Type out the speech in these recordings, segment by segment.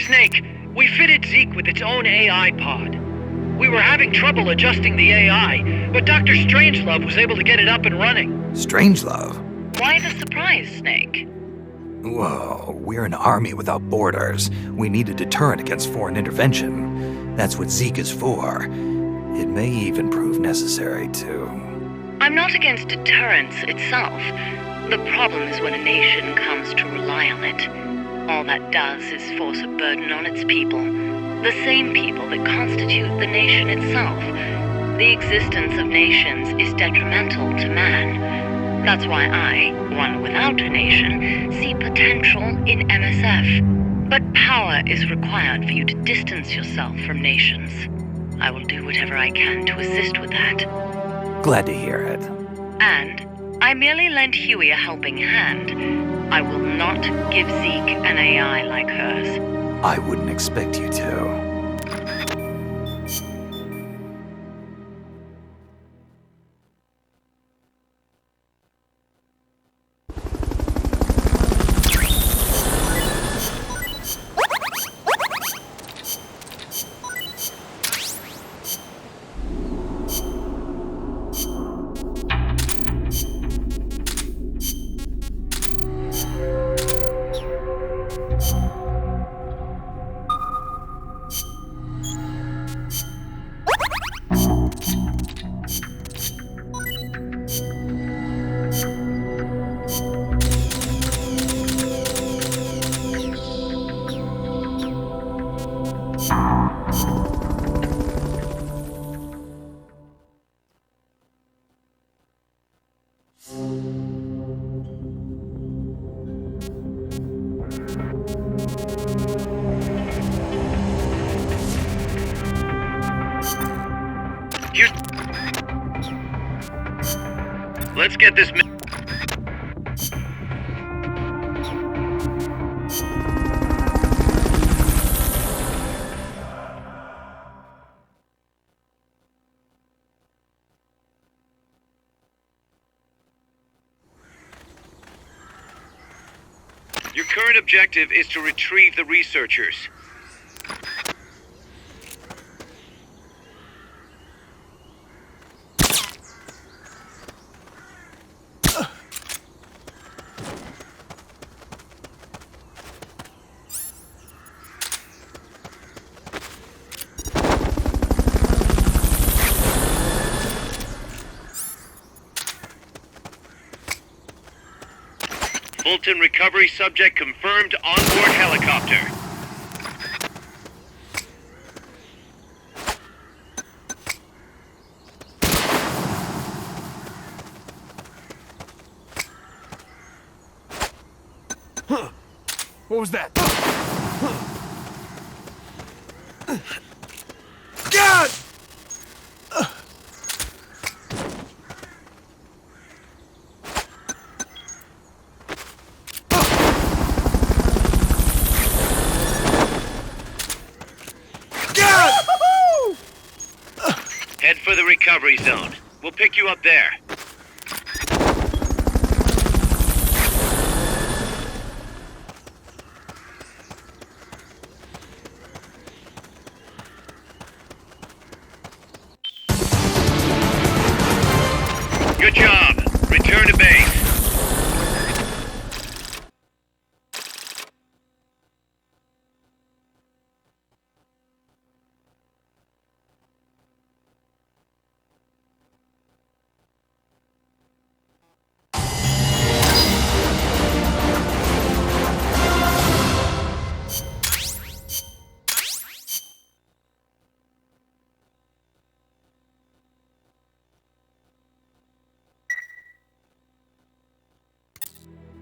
Snake, we fitted Zeke with its own AI pod. We were having trouble adjusting the AI, but Dr. Strangelove was able to get it up and running. Strangelove? Why the surprise, Snake? Whoa, we're an army without borders. We need a deterrent against foreign intervention. That's what Zeke is for. It may even prove necessary to... I'm not against deterrence itself. The problem is when a nation comes to rely on it. All that does is force a burden on its people. The same people that constitute the nation itself. The existence of nations is detrimental to man. That's why I, one without a nation, see potential in MSF. But power is required for you to distance yourself from nations. I will do whatever I can to assist with that. Glad to hear it. And I merely lent Huey a helping hand. I will not give Zeke an AI like hers. I wouldn't expect you to. Let's get this... Your current objective is to retrieve the researchers. Fulton recovery subject confirmed onboard helicopter. Huh. What was that? God! Head for the recovery zone. We'll pick you up there. Good job. Return to base.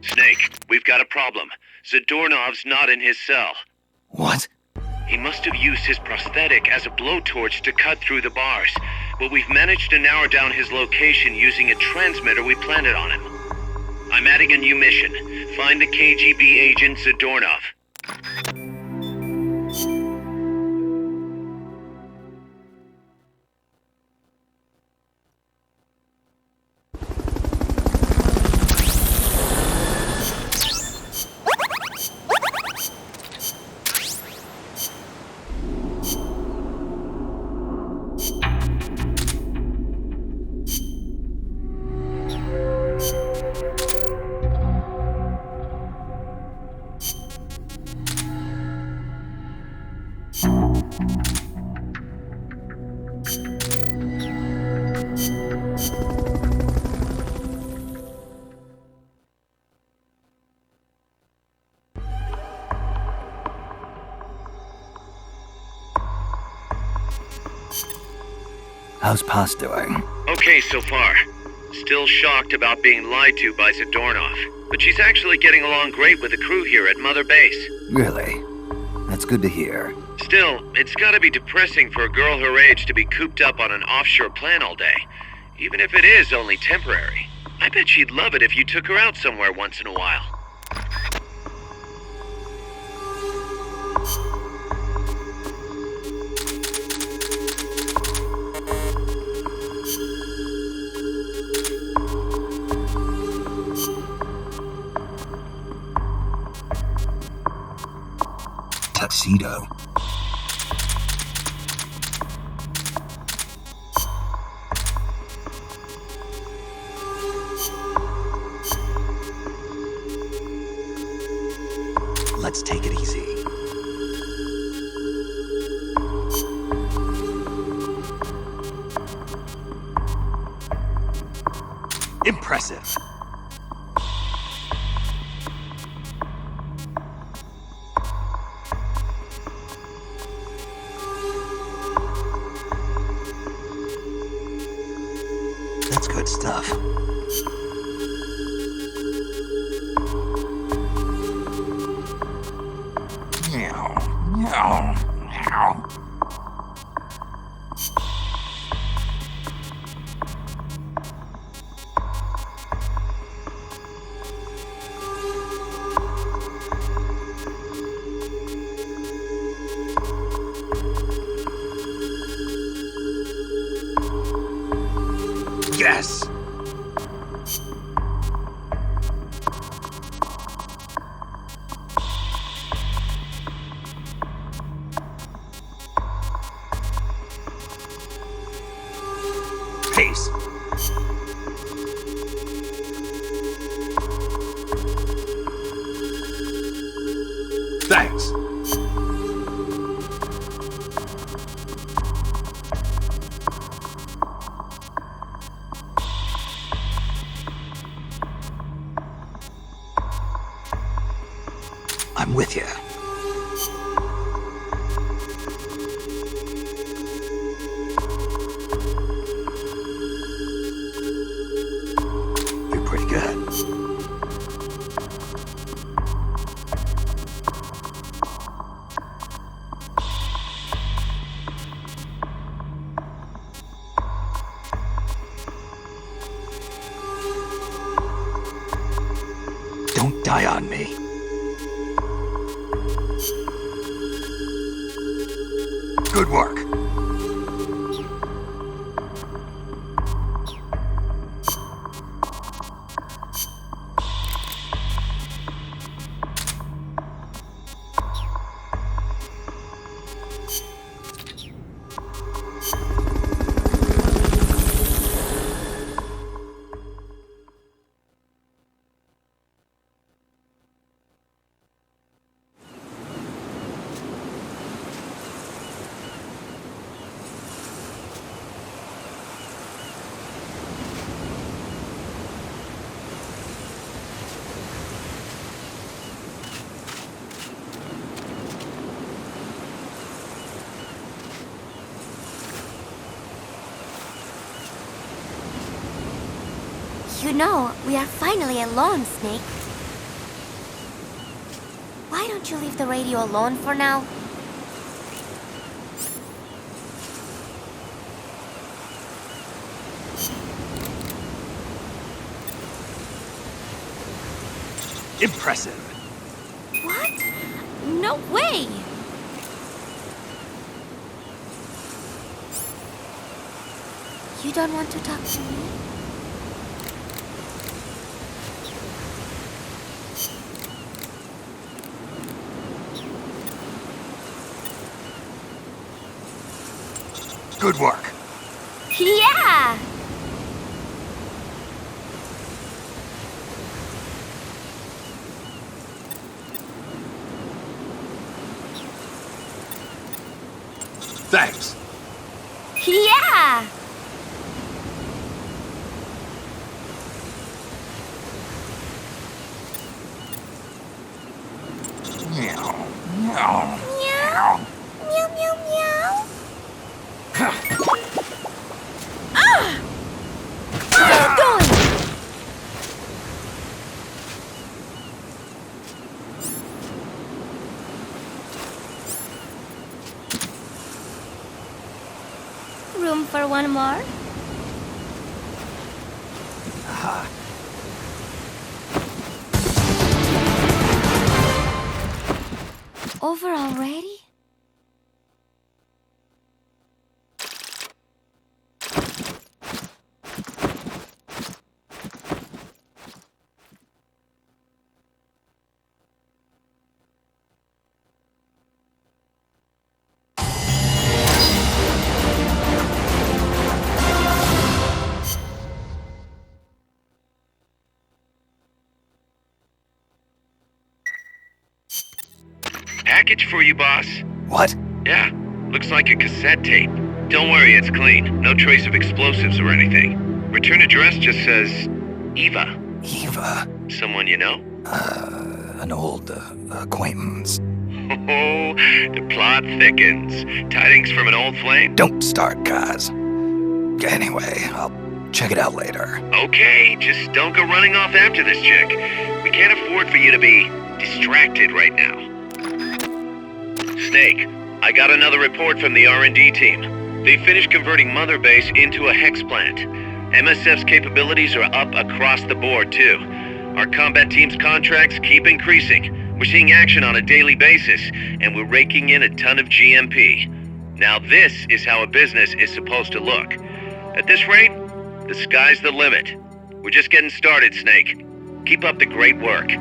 Snake, we've got a problem. Zadornov's not in his cell. What? He must have used his prosthetic as a blowtorch to cut through the bars, but we've managed to narrow down his location using a transmitter we planted on him. I'm adding a new mission. Find the KGB agent Zadornov. How's Paz doing? Okay so far. Still shocked about being lied to by Zadornov, but she's actually getting along great with the crew here at Mother Base. Really? That's good to hear. Still, it's gotta be depressing for a girl her age to be cooped up on an offshore plant all day, even if it is only temporary. I bet she'd love it if you took her out somewhere once in a while. Tuxedo. Let's take it easy. Impressive. That's good stuff. Meow, meow, meow. Yes! Pace. Thanks. I'm with you. You're pretty good. Don't die on me. Good work. You know, we are finally alone, Snake. Why don't you leave the radio alone for now? Impressive. What? No way! You don't want to talk to me? Good work. Yeah! Thanks. Yeah! Meow, meow. Meow. Meow, meow, meow. Ah! Where are you going? Room for one more? Over already? Package for you, boss. What? Yeah, looks like a cassette tape. Don't worry, it's clean. No trace of explosives or anything. Return address just says Eva. Eva? Someone you know? An old acquaintance. Oh, the plot thickens. Tidings from an old flame? Don't start, Kaz. Anyway, I'll check it out later. Okay, just don't go running off after this chick. We can't afford for you to be distracted right now. Snake, I got another report from the R&D team. They finished converting Mother Base into a hex plant. MSF's capabilities are up across the board, too. Our combat team's contracts keep increasing. We're seeing action on a daily basis, and we're raking in a ton of GMP. Now this is how a business is supposed to look. At this rate, the sky's the limit. We're just getting started, Snake. Keep up the great work.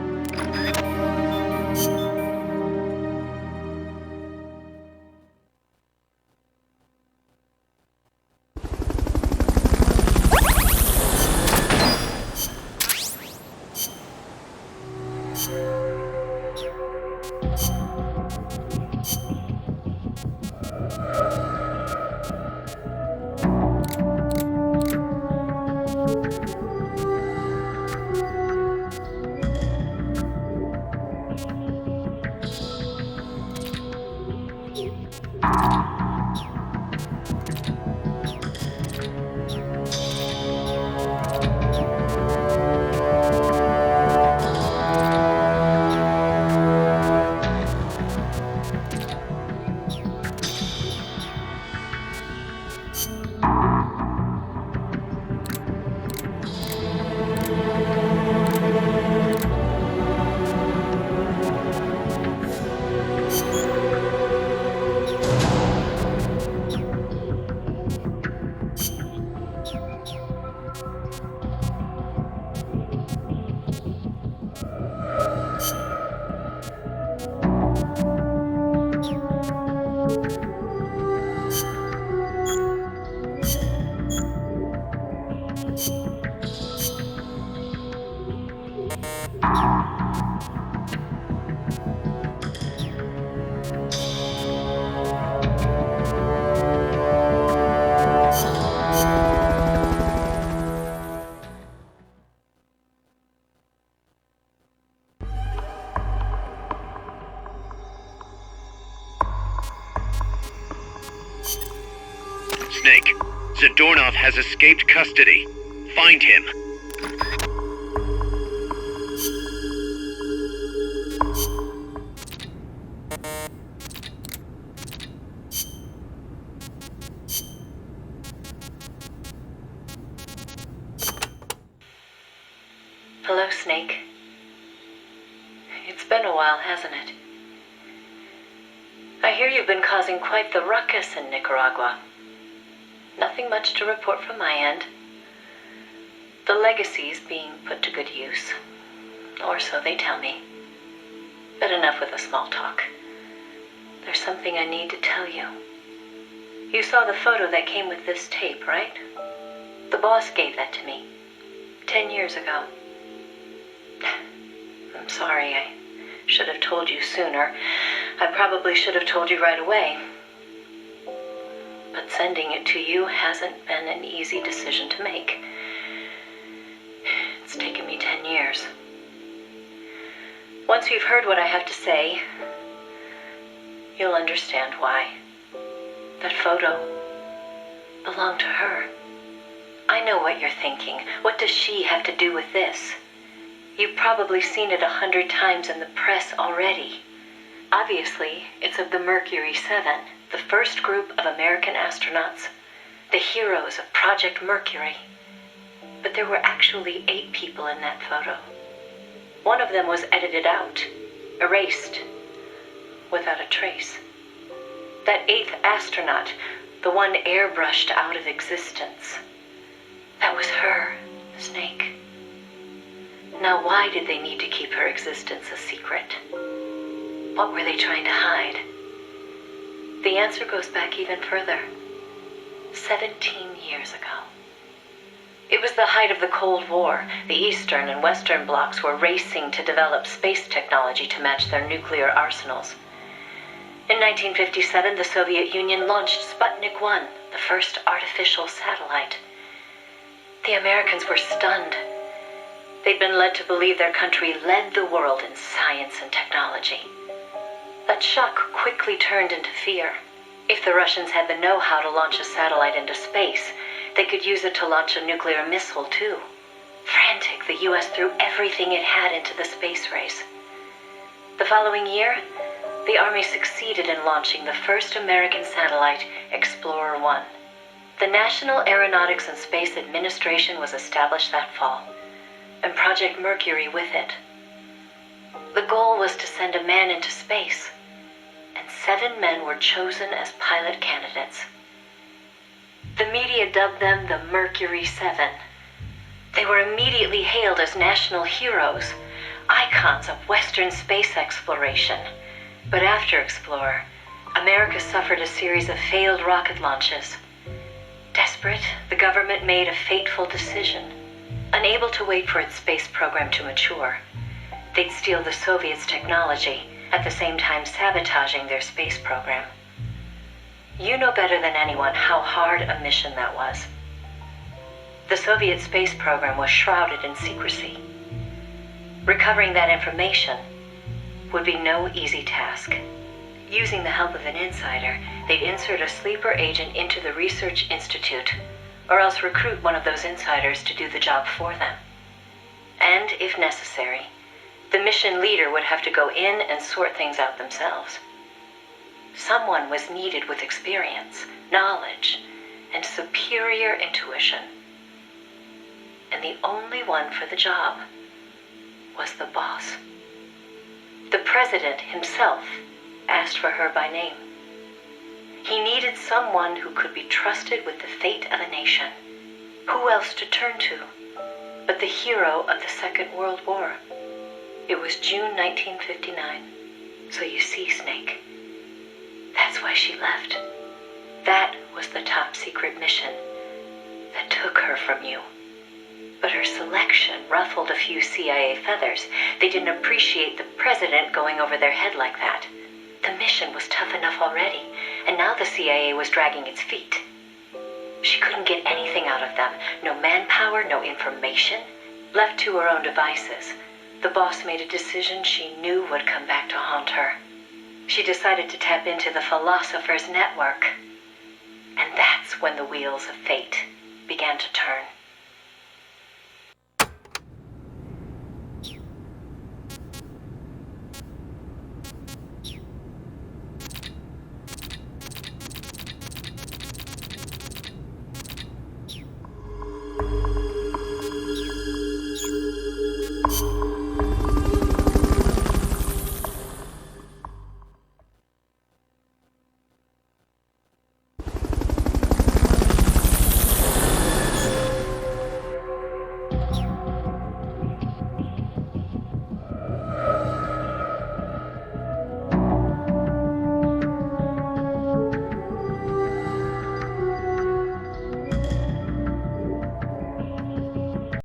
Snake, Zadornov has escaped custody. Find him. Hello, Snake. It's been a while, hasn't it? I hear you've been causing quite the ruckus in Nicaragua. Nothing much to report from my end. The legacy's being put to good use. Or so they tell me. But enough with the small talk. There's something I need to tell you. You saw the photo that came with this tape, right? The boss gave that to me 10 years ago. I'm sorry, I should have told you sooner. I probably should have told you right away. but sending it to you hasn't been an easy decision to make. It's taken me 10 years. Once you've heard what I have to say, you'll understand why. That photo belonged to her. I know what you're thinking. What does she have to do with this? You've probably seen it 100 times in the press already. Obviously, it's of the Mercury 7, the first group of American astronauts, the heroes of Project Mercury. But there were actually 8 people in that photo. One of them was edited out, erased, without a trace. That 8th astronaut, the one airbrushed out of existence, that was her, Snake. Now, why did they need to keep her existence a secret? What were they trying to hide? The answer goes back even further. 17 years ago. It was the height of the Cold War. The Eastern and Western blocs were racing to develop space technology to match their nuclear arsenals. In 1957, the Soviet Union launched Sputnik 1, the first artificial satellite. The Americans were stunned. They'd been led to believe their country led the world in science and technology. That shock quickly turned into fear. If the Russians had the know-how to launch a satellite into space, they could use it to launch a nuclear missile, too. Frantic, the U.S. threw everything it had into the space race. The following year, the Army succeeded in launching the first American satellite, Explorer 1. The National Aeronautics and Space Administration was established that fall, and Project Mercury with it. The goal was to send a man into space, and 7 men were chosen as pilot candidates. The media dubbed them the Mercury 7. They were immediately hailed as national heroes, icons of Western space exploration. But after Explorer, America suffered a series of failed rocket launches. Desperate, the government made a fateful decision. Unable to wait for its space program to mature, they'd steal the Soviets' technology, at the same time sabotaging their space program. You know better than anyone how hard a mission that was. The Soviet space program was shrouded in secrecy. Recovering that information would be no easy task. Using the help of an insider, they'd insert a sleeper agent into the research institute, or else recruit one of those insiders to do the job for them. And, if necessary, the mission leader would have to go in and sort things out themselves. Someone was needed with experience, knowledge, and superior intuition. And the only one for the job was the boss. The president himself asked for her by name. He needed someone who could be trusted with the fate of a nation. Who else to turn to but the hero of the Second World War? It was June 1959. So you see, Snake, that's why she left. That was the top secret mission that took her from you. But her selection ruffled a few CIA feathers. They didn't appreciate the president going over their head like that. The mission was tough enough already, and now the CIA was dragging its feet. She couldn't get anything out of them. No manpower, no information. Left to her own devices, the boss made a decision she knew would come back to haunt her. She decided to tap into the Philosopher's Network. And that's when the wheels of fate began to turn.